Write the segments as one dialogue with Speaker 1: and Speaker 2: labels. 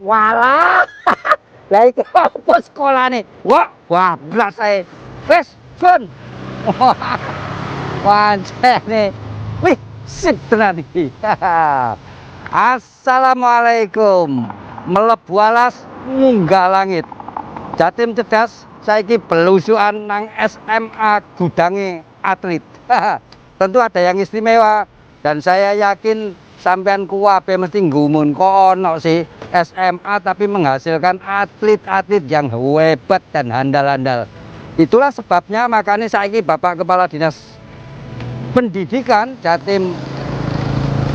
Speaker 1: Walah. Lah iki apa sekolahane? Wah, blas ae. Wis, Sun. Pancene. Wih, sip tenan iki. Assalamualaikum. Mlebu alas munggah langit. Jatim cerdas saiki belusukan nang SMA Gudange Atlit. Tentu ada yang istimewa dan saya yakin sampean kuwabe mesti nggumun kok ono sih SMA tapi menghasilkan atlet-atlet yang hebat dan handal-handal. Itulah sebabnya makanya saiki Bapak Kepala Dinas Pendidikan Jatim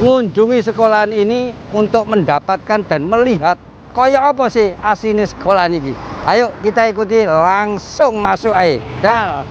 Speaker 1: mengunjungi sekolahan ini untuk mendapatkan dan melihat kaya apa sih asine sekolah ini. Ayo kita ikuti langsung masuk ae. Dal.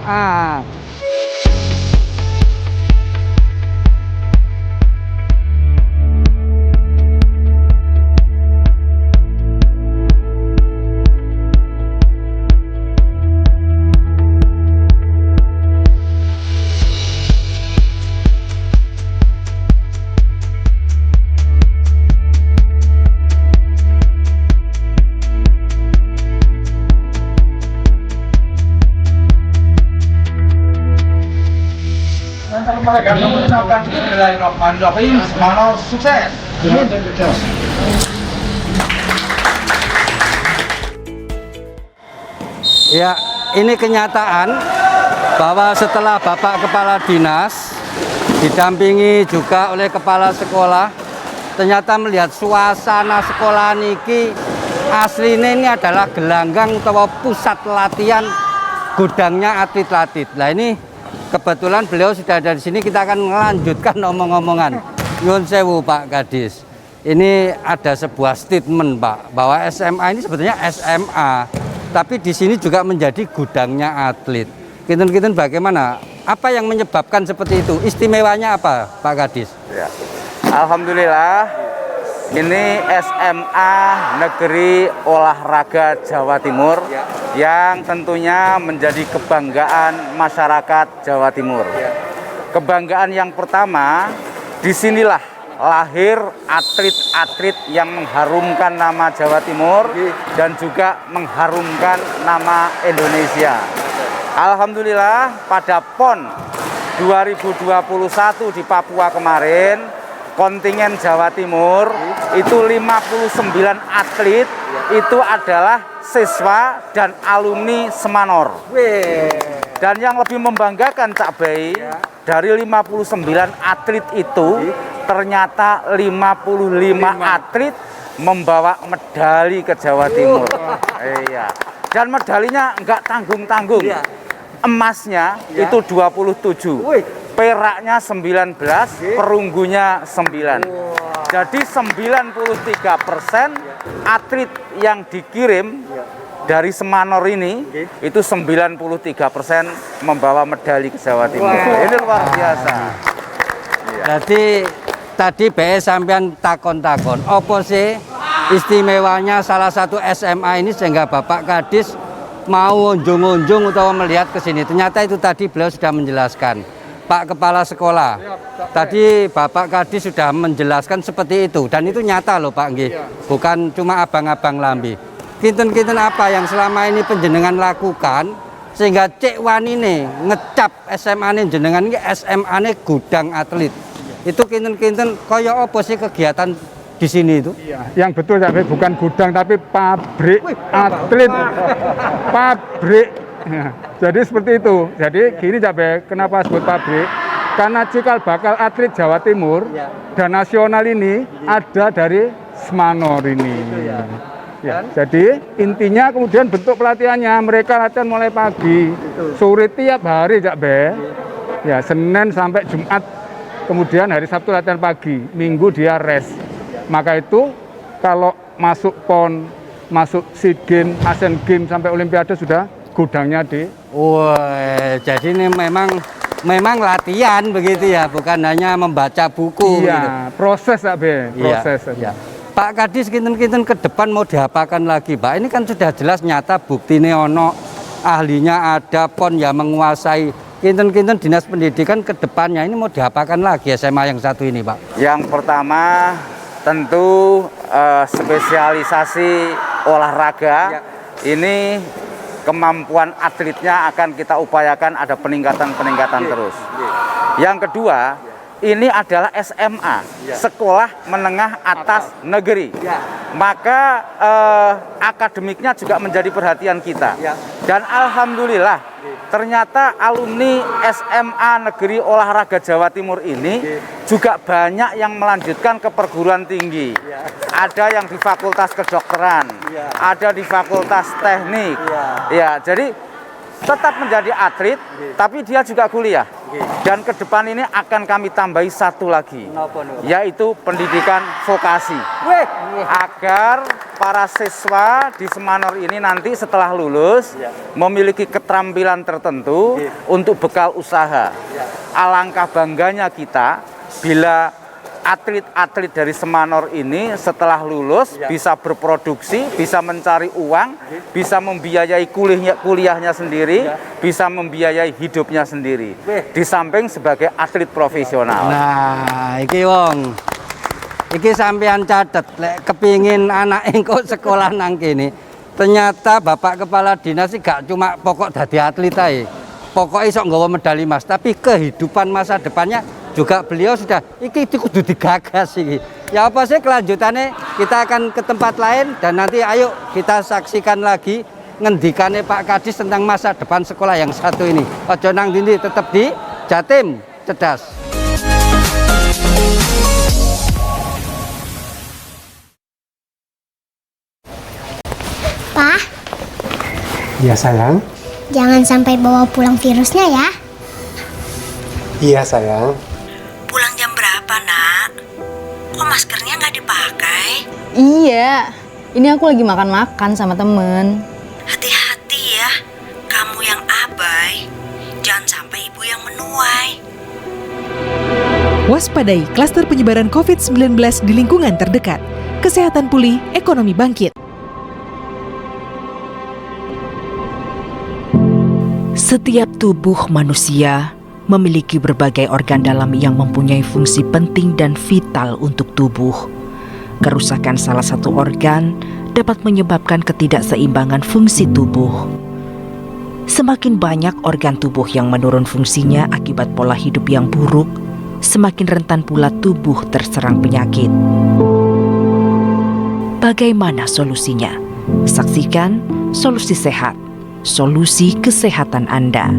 Speaker 2: Bismillahirrahmanirrahim. Semangat sukses.
Speaker 1: Ya, ini kenyataan bahwa setelah Bapak Kepala Dinas didampingi juga oleh Kepala Sekolah, ternyata melihat suasana sekolah niki aslinya ini adalah gelanggang atau pusat latihan gudangnya atlet-atlet. Nah ini kebetulan beliau sudah ada di sini, kita akan melanjutkan omong-omongan. Nyun sewu Pak Kadis. Ini ada sebuah statement Pak bahwa SMA ini sebetulnya SMA, tapi di sini juga menjadi gudangnya atlet. Kinten-kinten bagaimana? Apa yang menyebabkan seperti itu? Istimewanya apa Pak Kadis?
Speaker 2: Ya. Alhamdulillah, ini SMA Negeri Olahraga Jawa Timur yang tentunya menjadi kebanggaan masyarakat Jawa Timur. Kebanggaan yang pertama, disinilah lahir atlet-atlet yang mengharumkan nama Jawa Timur dan juga mengharumkan nama Indonesia. Alhamdulillah pada PON 2021 di Papua kemarin, kontingen Jawa Timur itu 59 atlet itu adalah siswa dan alumni Semanor. Dan yang lebih membanggakan Cak Bay, dari 59 atlet itu ternyata 55 atlet membawa medali ke Jawa Timur. Iya. Dan medalinya enggak tanggung-tanggung. Emasnya itu 27. Peraknya 19, perunggunya 9. Jadi 93% atlet yang dikirim dari Semanor ini itu 93% membawa medali ke Jawa Timur. Ini luar biasa.
Speaker 1: Jadi tadi BE sampean takon-takon, apa sih istimewanya salah satu SMA ini sehingga Bapak Kadis mau unjung-unjung atau melihat ke sini? Ternyata itu tadi beliau sudah menjelaskan. Pak Kepala Sekolah, tadi Bapak Kadis sudah menjelaskan seperti itu dan itu nyata loh Pak Nggih, bukan cuma abang-abang lambi. Kinten-kinten apa yang selama ini penjenengan lakukan sehingga cek wanine ngecap SMA ini jenengan ini SMA ini gudang atlet. Itu kinten-kinten kaya apa sih kegiatan di sini itu?
Speaker 3: Iya, yang betul tapi bukan gudang tapi pabrik atlet. Pabrik. Ya, jadi seperti itu. Jadi gini Cabe, kenapa sebut pabrik? Karena cikal bakal atlet Jawa Timur dan nasional ini ada dari Semanor ini. Ya, jadi intinya kemudian bentuk pelatihannya mereka latihan mulai pagi, sore tiap hari Cabe. Ya, Senin sampai Jumat. Kemudian hari Sabtu latihan pagi, Minggu dia rest. Maka itu kalau masuk PON, masuk SEA Games, Asian Games sampai Olimpiade sudah gudangnya di.
Speaker 1: Wah, jadi ini memang latihan begitu ya, bukan hanya membaca buku.
Speaker 3: Iya,
Speaker 1: gitu.
Speaker 3: proses Be, proses.
Speaker 1: Iya. Pak Kadis kinten-kinten ke depan mau diapakan lagi, Pak? Ini kan sudah jelas nyata buktinya ono, ahlinya ada, PON yang menguasai. Kinten-kinten Dinas Pendidikan ke depannya ini mau diapakan lagi SMA yang satu ini, Pak?
Speaker 2: Yang pertama, tentu spesialisasi olahraga ini kemampuan atletnya akan kita upayakan ada peningkatan terus. Yang kedua, ini adalah SMA, sekolah menengah atas negeri. Maka akademiknya juga menjadi perhatian kita. Dan alhamdulillah, ternyata alumni SMA Negeri Olahraga Jawa Timur ini juga banyak yang melanjutkan ke perguruan tinggi. Ada yang di Fakultas Kedokteran, ada di Fakultas Teknik. Ya, jadi tetap menjadi atlet, tapi dia juga kuliah. Dan ke depan ini akan kami tambahi satu lagi, yaitu pendidikan vokasi. Agar para siswa di Semanor ini nanti setelah lulus memiliki keterampilan tertentu untuk bekal usaha. Alangkah bangganya kita bila atlet-atlet dari Semanor ini setelah lulus bisa berproduksi, bisa mencari uang, bisa membiayai kuliahnya sendiri, bisa membiayai hidupnya sendiri. Di samping sebagai atlet profesional.
Speaker 1: Nah, iki wong. Iki sampean catet lek kepingin anak engko sekolah nang kene. Ternyata Bapak Kepala Dinas sih gak cuma pokok dadi atlet ae. Pokoknya sok nggawa medali emas, tapi kehidupan masa depannya juga beliau sudah iki kudu digagas iki. Ya apa sih kelanjutannya, kita akan ke tempat lain dan nanti ayo kita saksikan lagi ngendikane Pak Kadis tentang masa depan sekolah yang satu ini. Ojo nang dindi, tetap di Jatim Cerdas.
Speaker 4: Pak,
Speaker 5: Iya sayang.
Speaker 4: jangan sampai bawa pulang virusnya ya.
Speaker 5: Iya sayang.
Speaker 6: Pulang jam berapa, Nak? Kok maskernya nggak dipakai?
Speaker 7: Iya, ini aku lagi makan-makan sama temen.
Speaker 6: Hati-hati ya, kamu yang abai. Jangan sampai ibu yang menuai.
Speaker 8: Waspadai klaster penyebaran COVID-19 di lingkungan terdekat. Kesehatan pulih, ekonomi bangkit.
Speaker 6: Setiap tubuh manusia memiliki berbagai organ dalam yang mempunyai fungsi penting dan vital untuk tubuh. Kerusakan salah satu organ dapat menyebabkan ketidakseimbangan fungsi tubuh. Semakin banyak organ tubuh yang menurun fungsinya akibat pola hidup yang buruk, semakin rentan pula tubuh terserang penyakit. Bagaimana solusinya? Saksikan Solusi Sehat, solusi kesehatan Anda.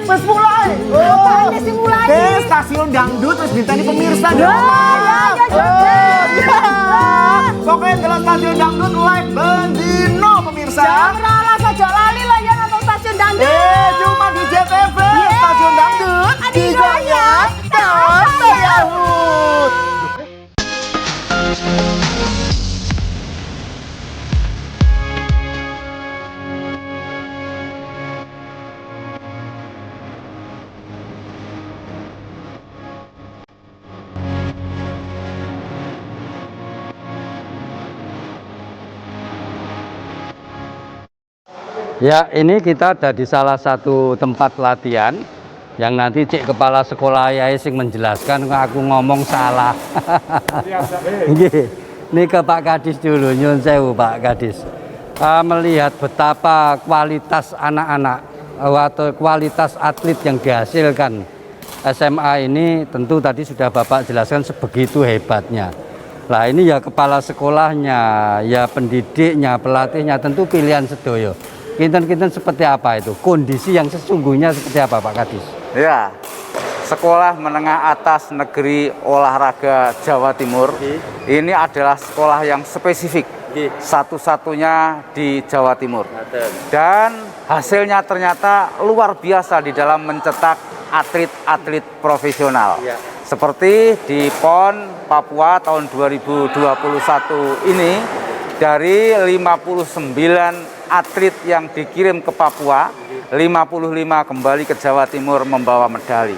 Speaker 9: Wes mulai. Apaan sih mulai? Stasiun dangdut terus ditani pemirsa dong. Pokoknya kalau stasiun dangdut mulai bendino pemirsa.
Speaker 10: Jangan saja lali lah ya nonton stasiun dangdut.
Speaker 9: Cuma di JTV stasiun dangdut.
Speaker 10: Adi goyang,
Speaker 9: Toto Yahut.
Speaker 1: Ya, ini kita ada di salah satu tempat latihan yang nanti Cik Kepala Sekolah ya sing menjelaskan aku ngomong salah. Ini ke Pak Kadis dulu, nyun sewu Pak Kadis. Melihat betapa kualitas anak-anak atau kualitas atlet yang dihasilkan SMA ini, tentu tadi sudah Bapak jelaskan sebegitu hebatnya. Lah ini ya kepala sekolahnya, ya pendidiknya, pelatihnya, tentu pilihan sedoyo. Kinten-kinten seperti apa itu? Kondisi yang sesungguhnya seperti apa Pak Kadis?
Speaker 2: Ya, Sekolah Menengah Atas Negeri Olahraga Jawa Timur ini adalah sekolah yang spesifik, satu-satunya di Jawa Timur. Dan hasilnya ternyata luar biasa di dalam mencetak atlet-atlet profesional. Seperti di PON Papua tahun 2021 ini, dari 59 atlet yang dikirim ke Papua, 55 kembali ke Jawa Timur membawa medali.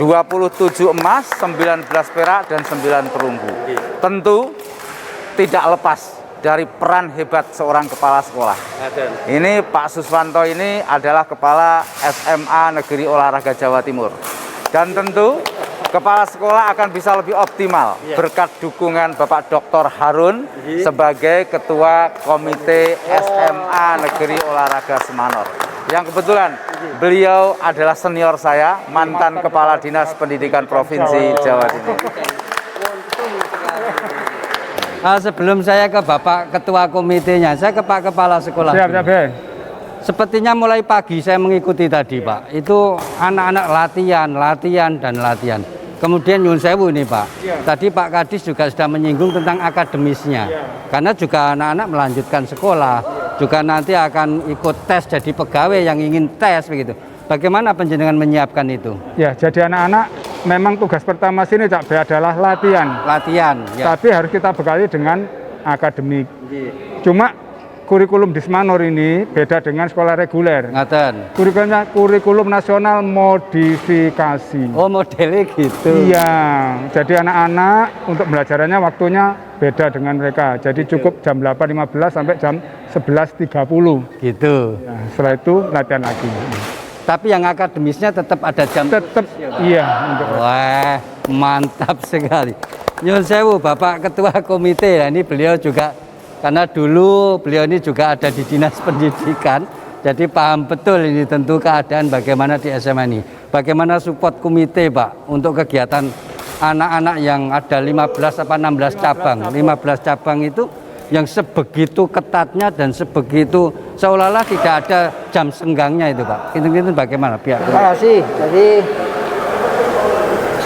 Speaker 2: 27 emas, 19 perak, dan 9 perunggu. Tentu tidak lepas dari peran hebat seorang kepala sekolah. Ini Pak Suswanto ini adalah kepala SMA Negeri Olahraga Jawa Timur. Dan tentu kepala sekolah akan bisa lebih optimal berkat dukungan Bapak Dr. Harun sebagai Ketua Komite SMA Negeri Olahraga Semanor. Yang kebetulan beliau adalah senior saya, mantan Kepala Dinas Pendidikan Provinsi Jawa Timur.
Speaker 1: Sebelum saya ke Bapak Ketua Komitenya, saya ke Pak Kepala Sekolah.
Speaker 3: Siap, siap, Be.
Speaker 1: Sepertinya mulai pagi saya mengikuti tadi, Pak. Itu anak-anak latihan, dan latihan. Kemudian nyun sewu ini, Pak. Tadi Pak Kadis juga sudah menyinggung tentang akademisnya. Karena juga anak-anak melanjutkan sekolah, juga nanti akan ikut tes jadi pegawai yang ingin tes begitu. Bagaimana penjenengan menyiapkan itu?
Speaker 3: Ya, jadi anak-anak memang tugas pertama sini Cak Be adalah latihan.
Speaker 1: Latihan, ya.
Speaker 3: Tapi harus kita bekali dengan akademik. Cuma kurikulum di Semanor ini beda dengan sekolah reguler.
Speaker 1: Ngaten.
Speaker 3: Kurikulum nasional modifikasi.
Speaker 1: Oh, modelnya gitu.
Speaker 3: Iya, jadi anak-anak untuk belajarannya waktunya beda dengan mereka. Jadi cukup jam 8.15 sampai jam 11.30.
Speaker 1: Gitu.
Speaker 3: Nah, setelah itu latihan lagi.
Speaker 1: Tapi yang akademisnya tetap ada jam.
Speaker 3: Tetap, iya.
Speaker 1: Wah, mantap sekali. Nyun sewu, Bapak Ketua Komite. Nah, ini beliau juga, karena dulu beliau ini juga ada di Dinas Pendidikan, jadi paham betul ini tentu keadaan bagaimana di SMA ini. Bagaimana support komite, Pak, untuk kegiatan anak-anak yang ada 15 apa 16 cabang. 15 cabang itu yang sebegitu ketatnya dan sebegitu seolah-olah tidak ada jam senggangnya itu, Pak. Itu bagaimana pihak?
Speaker 11: Terima kasih. Jadi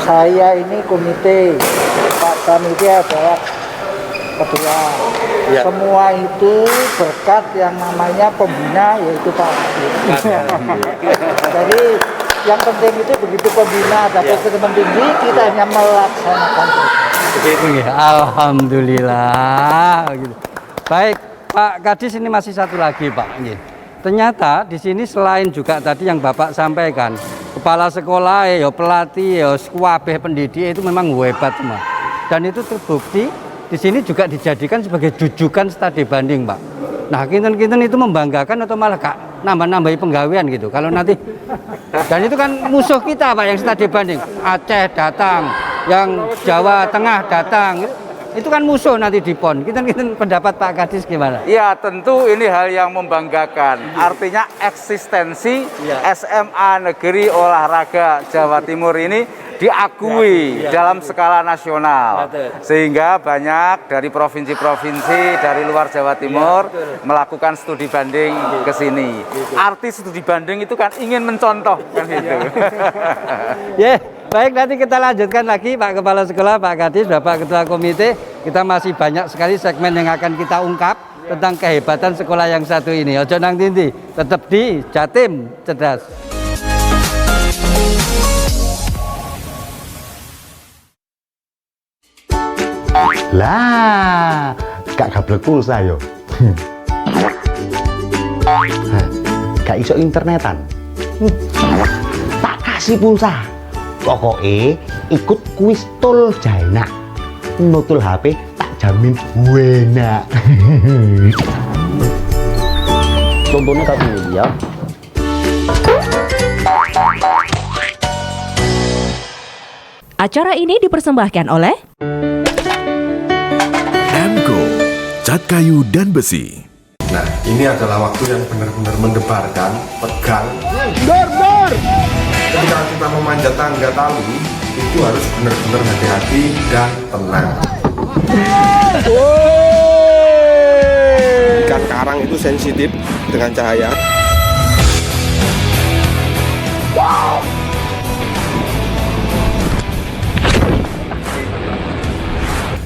Speaker 11: saya ini komite, Pak Komite adalah ketua. Semua itu berkat yang namanya pembina, yaitu Pak Adit. Jadi yang penting itu begitu pembina dapat ketemuan tinggi, kita hanya melaksanakan.
Speaker 1: Alhamdulillah. Baik, Pak Kadis, ini masih satu lagi, Pak. Ternyata di sini selain juga tadi yang Bapak sampaikan, kepala sekolah, pelatih, kabeh pendidik itu memang hebat semua. Dan itu terbukti di sini juga dijadikan sebagai jujukan studi banding, Pak. Nah, kinten-kinten itu membanggakan atau malah Kak nambah-nambahi penggawean gitu. Kalau nanti dan itu kan musuh kita, Pak, yang studi banding. Aceh datang, yang Jawa Tengah datang. Itu kan musuh nanti di PON. Kinten-kinten pendapat Pak Kadis gimana?
Speaker 2: Ya, tentu ini hal yang membanggakan. Artinya eksistensi SMA Negeri Olahraga Jawa Timur ini diakui dalam skala nasional, sehingga banyak dari provinsi-provinsi dari luar Jawa Timur melakukan studi banding ke sini. Arti studi banding itu kan ingin mencontoh kan itu.
Speaker 1: Baik, nanti kita lanjutkan lagi Pak Kepala Sekolah, Pak Kadis, Bapak Ketua Komite. Kita masih banyak sekali segmen yang akan kita ungkap tentang kehebatan sekolah yang satu ini. Ojo nang tindi, tetap di Jatim Cerdas.
Speaker 12: Lah, gak gablek pulsa yo. Gak iso internetan. Tak kasih pulsa. Pokoknya ikut kuis tol Jaina. Nutul HP tak jamin enak. Contohnya tak dulu ya.
Speaker 13: Acara ini dipersembahkan oleh
Speaker 14: Emco, cat kayu dan besi.
Speaker 15: Nah, ini adalah waktu yang benar-benar mendebarkan, tegang.
Speaker 9: Dor!
Speaker 15: Ketika kita memanjat tangga tali, itu harus benar-benar hati-hati dan tenang. Ikan karang itu sensitif dengan cahaya. Wow!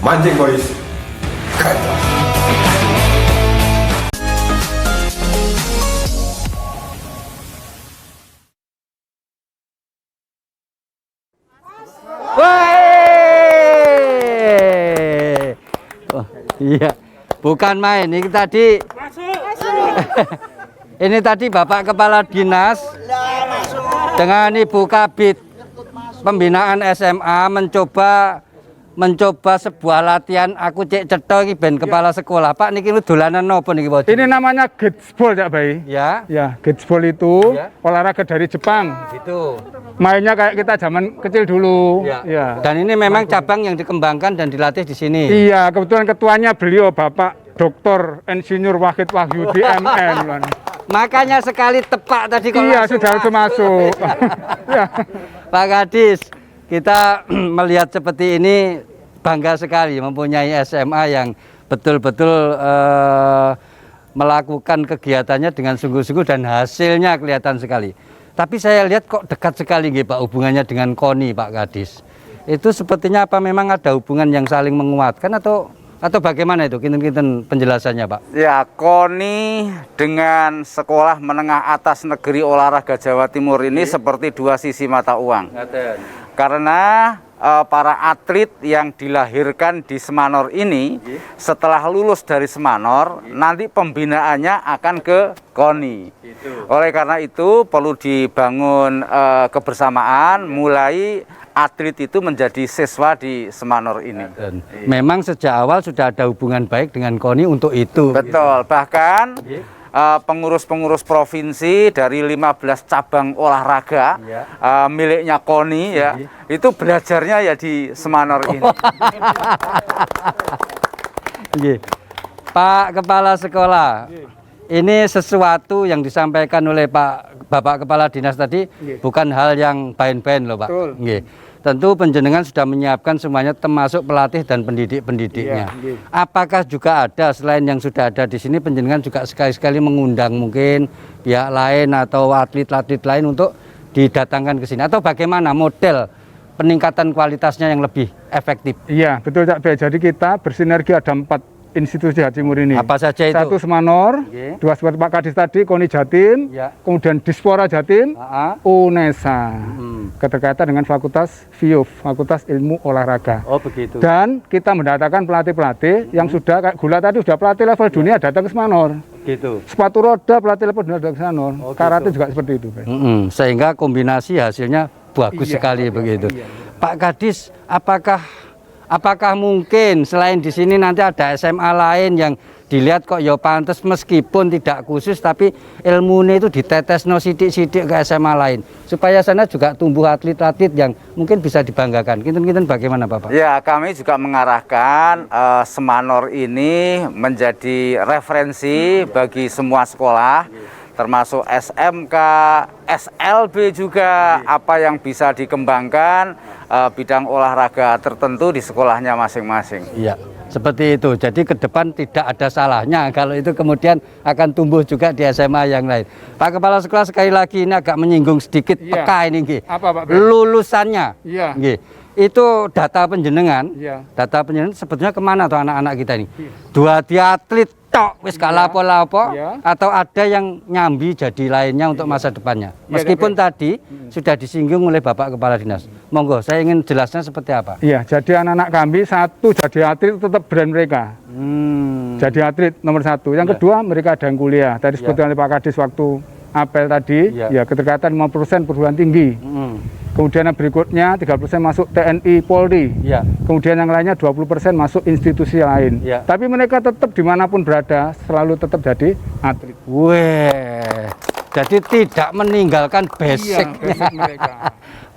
Speaker 15: Mancing, boys.
Speaker 1: Oh, iya, bukan main. Ini tadi Ini tadi Bapak Kepala Dinas dengan Ibu Kabid Pembinaan SMA mencoba sebuah latihan aku cek cetha iki ben kepala sekolah. Pak niki dolanan napa niki, Pak?
Speaker 3: Ini namanya Gatsball, Cak Bay.
Speaker 1: Ya.
Speaker 3: Ya, Gatsball itu olahraga dari Jepang.
Speaker 1: Gitu.
Speaker 3: Mainnya kayak kita zaman kecil dulu.
Speaker 1: Ya. Dan ini memang cabang yang dikembangkan dan dilatih di sini.
Speaker 3: Iya, kebetulan ketuanya beliau Bapak Dr. Insinyur Wahid Wahyudi MN.
Speaker 1: Makanya sekali tepak tadi kok
Speaker 3: iya, sudah langsung masuk. Ya.
Speaker 1: Pak Kadis, kita melihat seperti ini bangga sekali mempunyai SMA yang betul-betul melakukan kegiatannya dengan sungguh-sungguh dan hasilnya kelihatan sekali. Tapi saya lihat kok dekat sekali nggih Pak hubungannya dengan KONI, Pak Kadis. Itu sepertinya apa memang ada hubungan yang saling menguatkan atau bagaimana itu? Kinten-kinten penjelasannya, Pak.
Speaker 2: Ya, KONI dengan Sekolah Menengah Atas Negeri Olahraga Jawa Timur ini seperti dua sisi mata uang. Karena para atlet yang dilahirkan di Semanor ini setelah lulus dari Semanor nanti pembinaannya akan ke KONI. Oleh karena itu perlu dibangun kebersamaan mulai atlet itu menjadi siswa di Semanor ini.
Speaker 1: Memang sejak awal sudah ada hubungan baik dengan KONI untuk itu.
Speaker 2: Betul, bahkan pengurus-pengurus provinsi dari 15 cabang olahraga miliknya KONI itu belajarnya ya di Semanor ini.
Speaker 1: Pak Kepala Sekolah, ini sesuatu yang disampaikan oleh Bapak Kepala Dinas tadi bukan hal yang bain-bain loh Pak. Tentu penjenengan sudah menyiapkan semuanya termasuk pelatih dan pendidik-pendidiknya. Apakah juga ada selain yang sudah ada di sini penjenengan juga sekali-sekali mengundang mungkin pihak lain atau atlet-atlet lain untuk didatangkan ke sini atau bagaimana model peningkatan kualitasnya yang lebih efektif?
Speaker 3: Iya, betul Cak B. Jadi kita bersinergi ada 4 institusi Jawa Timur ini.
Speaker 1: Apa saja itu?
Speaker 3: 1 Semanor, 2 seperti Pak Kadis tadi, KONI Jatim, kemudian Dispora Jatim, UNESA. Keterkaitan dengan Fakultas FIUF, Fakultas Ilmu Olahraga.
Speaker 1: Oh begitu.
Speaker 3: Dan kita mendatangkan pelatih-pelatih yang sudah kayak gula tadi sudah pelatih level dunia datang ke Semanor.
Speaker 1: Gitu.
Speaker 3: Sepatu roda pelatih level dunia datang ke Semanor. Karate juga seperti itu.
Speaker 1: Sehingga kombinasi hasilnya bagus sekali begitu. Pak Kadis, apakah mungkin selain di sini nanti ada SMA lain yang dilihat kok ya pantas meskipun tidak khusus tapi ilmunya itu ditetesno sidik-sidik ke SMA lain supaya sana juga tumbuh atlet-atlet yang mungkin bisa dibanggakan. Kinten-kinten bagaimana Bapak?
Speaker 2: Ya, kami juga mengarahkan Semanor ini menjadi referensi bagi semua sekolah termasuk SMK, SLB juga apa yang bisa dikembangkan bidang olahraga tertentu di sekolahnya masing-masing.
Speaker 1: Iya, seperti itu. Jadi ke depan tidak ada salahnya kalau itu kemudian akan tumbuh juga di SMA yang lain. Pak Kepala Sekolah sekali lagi ini agak menyinggung sedikit peka ini nggih.
Speaker 3: Apa Pak?
Speaker 1: Lulusannya.
Speaker 3: Iya.
Speaker 1: Nggih. Itu data penjenengan. Data penjenengan sebetulnya kemana tuh anak-anak kita ini? Dua di atlet tok wis gak lapo-lapo atau ada yang nyambi jadi lainnya untuk masa depannya. Meskipun tadi sudah disinggung oleh Bapak Kepala Dinas. Monggo, saya ingin jelasnya seperti apa.
Speaker 3: Iya, jadi anak-anak kami satu jadi atlet tetap brand mereka. Jadi atlet nomor 1. Yang kedua mereka ada yang kuliah. Tadi sebutkan oleh Pak Kadis waktu apel tadi, ya keterkaitan 50% perguruan tinggi. Kemudian yang berikutnya 3% masuk TNI Polri. Kemudian yang lainnya 20% masuk institusi lain. Tapi mereka tetap dimanapun berada selalu tetap jadi atlet.
Speaker 1: Jadi tidak meninggalkan basicnya.
Speaker 3: Mereka.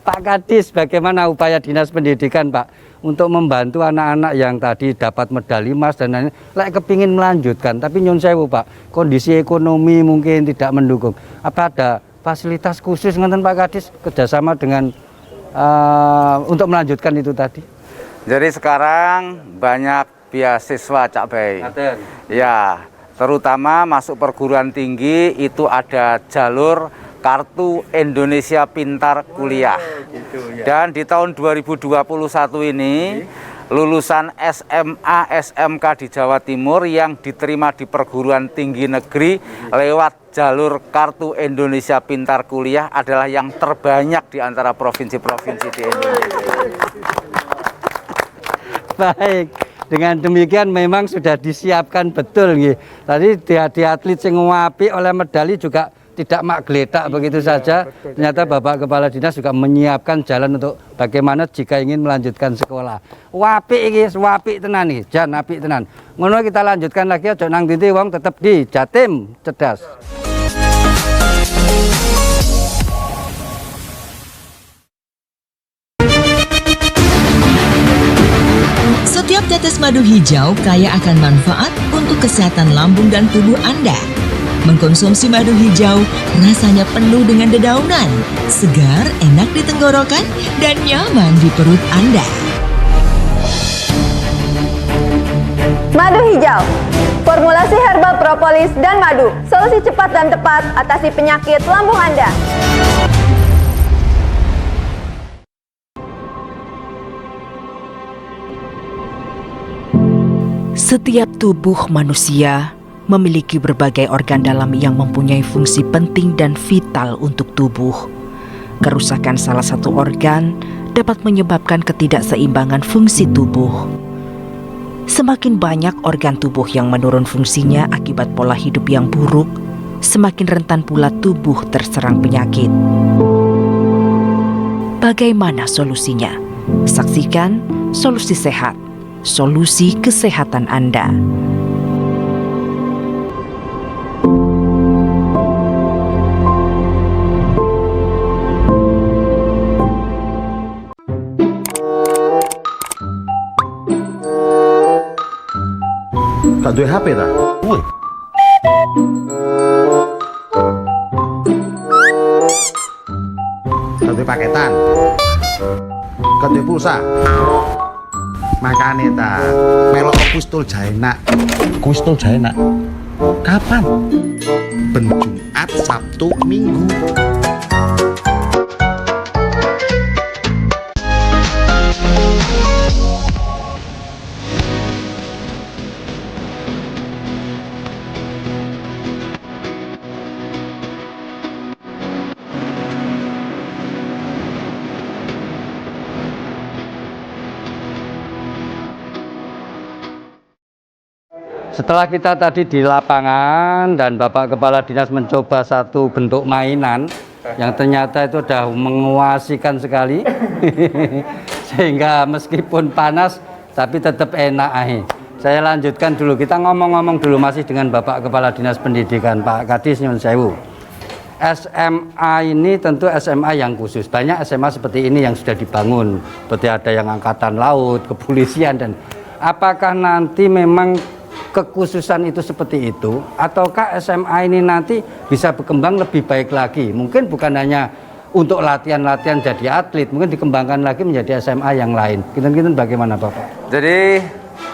Speaker 1: Pak Kadis, bagaimana upaya Dinas Pendidikan Pak untuk membantu anak-anak yang tadi dapat medali emas dan lain-lain, kepingin melanjutkan, tapi nyun sewu Pak, kondisi ekonomi mungkin tidak mendukung. Apa ada fasilitas khusus ngenten Pak Kadis kerjasama dengan untuk melanjutkan itu tadi?
Speaker 2: Jadi sekarang banyak beasiswa Cak Bay. Ya, terutama masuk perguruan tinggi itu ada jalur Kartu Indonesia Pintar Kuliah. Dan di tahun 2021 ini lulusan SMA, SMK di Jawa Timur yang diterima di perguruan tinggi negeri lewat jalur Kartu Indonesia Pintar Kuliah adalah yang terbanyak di antara provinsi-provinsi di Indonesia.
Speaker 1: Baik. Dengan demikian memang sudah disiapkan betul nggih. Tadi di atlet sing apik oleh medali juga tidak mak geletak begitu saja. Ternyata Bapak Kepala Dinas juga menyiapkan jalan untuk bagaimana jika ingin melanjutkan sekolah. Apik iki, apik tenan iki, jan apik tenan. Ngono kita lanjutkan lagi aja nang ndi wong tetep di Jatim Cerdas.
Speaker 16: Setiap tetes madu hijau kaya akan manfaat untuk kesehatan lambung dan tubuh Anda. Mengkonsumsi madu hijau rasanya penuh dengan dedaunan, segar, enak di tenggorokan, dan nyaman di perut Anda.
Speaker 10: Madu hijau, formulasi herbal propolis dan madu, solusi cepat dan tepat atasi penyakit lambung Anda.
Speaker 6: Setiap tubuh manusia memiliki berbagai organ dalam yang mempunyai fungsi penting dan vital untuk tubuh. Kerusakan salah satu organ dapat menyebabkan ketidakseimbangan fungsi tubuh. Semakin banyak organ tubuh yang menurun fungsinya akibat pola hidup yang buruk, semakin rentan pula tubuh terserang penyakit. Bagaimana solusinya? Saksikan Solusi Sehat, solusi kesehatan Anda.
Speaker 12: Gak duwe HP ta? Woi. Gak duwe paketan. Gak duwe pulsa. Makane ta, melok Kuistul Jaenak. Kuistul Jaenak. Kapan? Ben Jumat, Sabtu, Minggu.
Speaker 1: Setelah kita tadi di lapangan dan Bapak Kepala Dinas mencoba satu bentuk mainan yang ternyata itu sudah menguaskan sekali sehingga meskipun panas tapi tetap enak. Saya lanjutkan dulu, kita ngomong-ngomong dulu masih dengan Bapak Kepala Dinas Pendidikan Pak Kadis Nyun Sewu. SMA ini tentu SMA yang khusus, banyak SMA seperti ini yang sudah dibangun, seperti ada yang angkatan laut, kepolisian, dan apakah nanti memang kekhususan itu seperti itu, ataukah SMA ini nanti bisa berkembang lebih baik lagi? Mungkin bukan hanya untuk latihan-latihan jadi atlet, mungkin dikembangkan lagi menjadi SMA yang lain. Kinten-kinten bagaimana Bapak?
Speaker 2: Jadi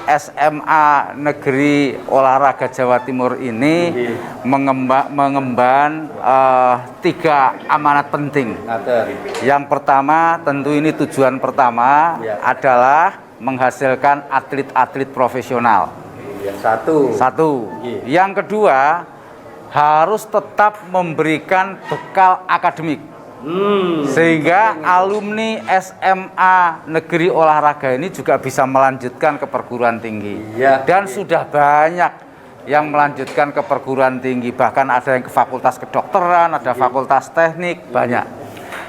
Speaker 2: SMA Negeri Olahraga Jawa Timur ini mengemban 3 amanat penting. Yang pertama, tentu ini tujuan pertama adalah menghasilkan atlet-atlet profesional. Satu. Yang kedua, harus tetap memberikan bekal akademik. Sehingga alumni SMA Negeri Olahraga ini juga bisa melanjutkan ke perguruan tinggi. Dan sudah banyak yang melanjutkan ke perguruan tinggi. Bahkan ada yang ke fakultas kedokteran, ada fakultas teknik, banyak.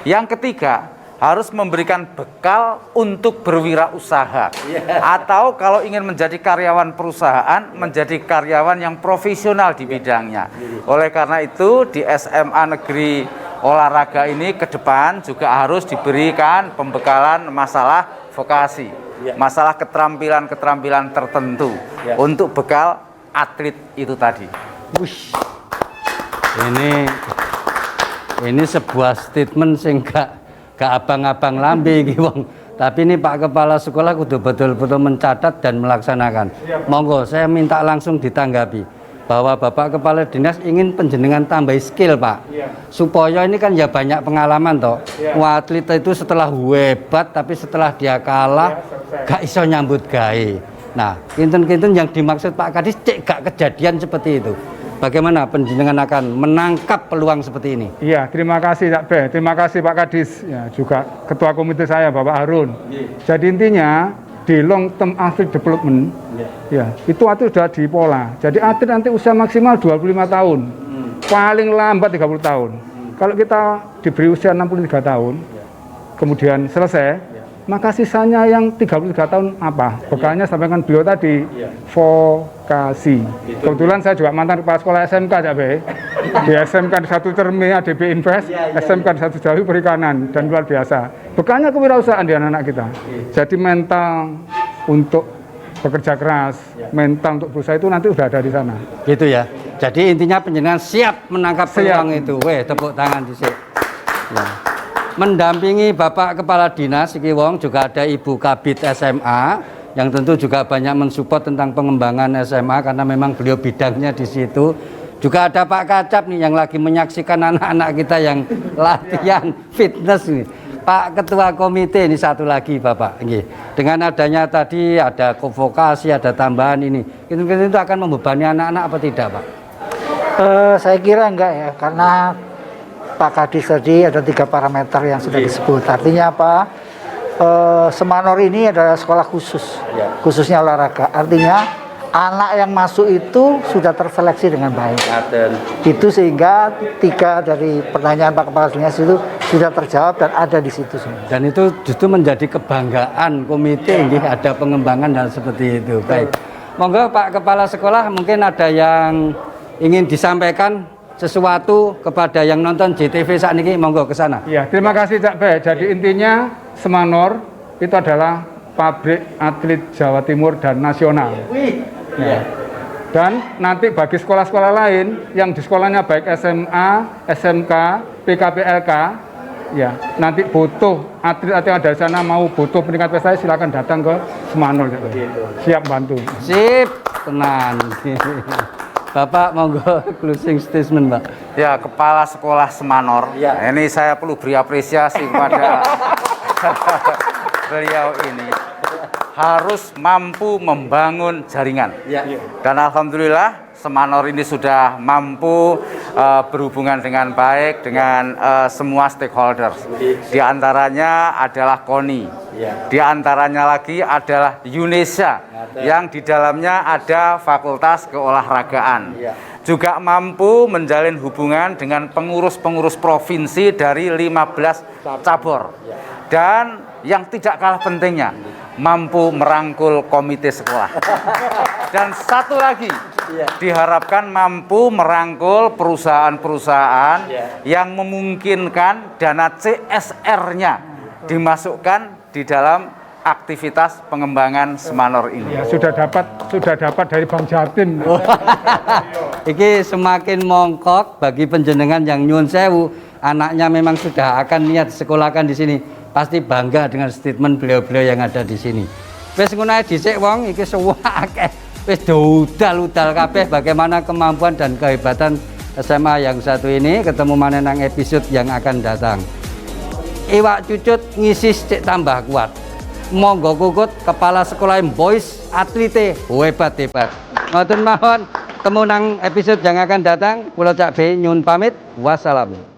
Speaker 2: Yang ketiga, harus memberikan bekal untuk berwirausaha, atau kalau ingin menjadi karyawan perusahaan, menjadi karyawan yang profesional di bidangnya. Oleh karena itu di SMA Negeri Olahraga ini ke depan juga harus diberikan pembekalan masalah vokasi, masalah keterampilan-keterampilan tertentu untuk bekal atlet itu tadi.
Speaker 1: Ini sebuah statement sehingga gak abang-abang lambe iki wong. Tapi ini Pak Kepala Sekolah kudu betul-betul mencatat dan melaksanakan. Monggo saya minta langsung ditanggapi bahwa Bapak Kepala Dinas ingin penjenengan tambah skill Pak. Supaya ini kan ya banyak pengalaman toh. Atlet itu setelah hebat tapi setelah dia kalah gak iso nyambut gawe. Nah, kinten-kinten yang dimaksud Pak Kadis cek gak kejadian seperti itu. Bagaimana penjenengan akan menangkap peluang seperti ini?
Speaker 3: Iya, terima kasih Pak Be, terima kasih Pak Kadis, ya, juga Ketua Komite saya Bapak Harun. Jadi intinya di long term athlete development, ya itu atlet sudah di pola. Jadi atlet nanti usia maksimal 25 tahun, paling lambat 30 tahun. Kalau kita diberi usia 63 tahun, kemudian selesai, maka sisanya yang 33 tahun apa? Bekalnya sampaikan beliau tadi, vokasi. Kebetulan saya juga mantan kepala sekolah SMK, Cak Be. Di SMK di satu Terme ADB Invest, SMK di satu Jawi Perikanan, dan luar biasa. Bekalnya kewirausahaan di anak-anak kita. Jadi mental untuk bekerja keras, mental untuk berusaha itu nanti udah ada di sana.
Speaker 1: Gitu ya. Jadi intinya penjenengan siap menangkap peluang itu. Weh, tepuk tangan di sini. Ya. Mendampingi Bapak Kepala Dinas iki wong juga ada Ibu Kabid SMA yang tentu juga banyak mensupport tentang pengembangan SMA karena memang beliau bidangnya di situ. Juga ada Pak Kacap nih yang lagi menyaksikan anak-anak kita yang latihan fitness nih. Pak Ketua Komite ini satu lagi Bapak. Dengan adanya tadi ada konvokasi, ada tambahan ini. Itu akan membebani anak-anak apa tidak, Pak?
Speaker 11: Saya kira enggak ya, karena Pak Kadis tadi ada 3 parameter yang sudah disebut. Artinya apa? Semanor ini adalah sekolah khusus, khususnya olahraga. Artinya anak yang masuk itu sudah terseleksi dengan baik. Itu sehingga 3 dari pertanyaan Pak Kepala Dinas itu sudah terjawab dan ada di situ semua.
Speaker 1: Dan itu justru menjadi kebanggaan komite, ada pengembangan dan seperti itu. Baik, monggo Pak Kepala Sekolah, mungkin ada yang ingin disampaikan sesuatu kepada yang nonton JTV saat ini, monggo ke sana.
Speaker 3: Ya, terima kasih Cak Be. Jadi intinya Semanor itu adalah pabrik atlet Jawa Timur dan nasional. Ya. Dan nanti bagi sekolah-sekolah lain yang di sekolahnya baik SMA, SMK, PKPLK, ya nanti butuh atlet-atlet yang ada di sana mau butuh peningkat prestasi silakan datang ke Semanor. Siap bantu.
Speaker 1: Sip, tenang. Bapak monggo closing statement, Pak.
Speaker 2: Ya, Kepala Sekolah Semanor. Ini saya perlu beri apresiasi kepada beliau ini. Harus mampu membangun jaringan. Dan alhamdulillah Semanor ini sudah mampu berhubungan dengan baik dengan semua stakeholders. Di antaranya adalah KONI. Di antaranya lagi adalah UNESA yang di dalamnya ada Fakultas Keolahragaan. Juga mampu menjalin hubungan dengan pengurus-pengurus provinsi dari 15 cabur. Dan yang tidak kalah pentingnya, mampu merangkul komite sekolah. Dan satu lagi, diharapkan mampu merangkul perusahaan-perusahaan yang memungkinkan dana CSR-nya dimasukkan di dalam aktivitas pengembangan Semanor ini.
Speaker 3: Ya, sudah dapat dari Bang Jatim.
Speaker 1: Iki semakin mongkok bagi penjenengan yang nyuwun sewu, anaknya memang sudah akan niat sekolahkan di sini. Pasti bangga dengan statement beliau-beliau yang ada di sini. Wis ngono ae dhisik wong iki akeh. Wis dudal-udal kabeh bagaimana kemampuan dan kehebatan SMA yang satu ini. Ketemu maneh nang episode yang akan datang. Iwak cucut ngisi cek tambah kuat. Monggo kukut kepala sekolah boys atlete hebat-hebat. Ngoten mawon, temu nang episode yang akan datang. Kula Cak B nyun pamit. Wassalam.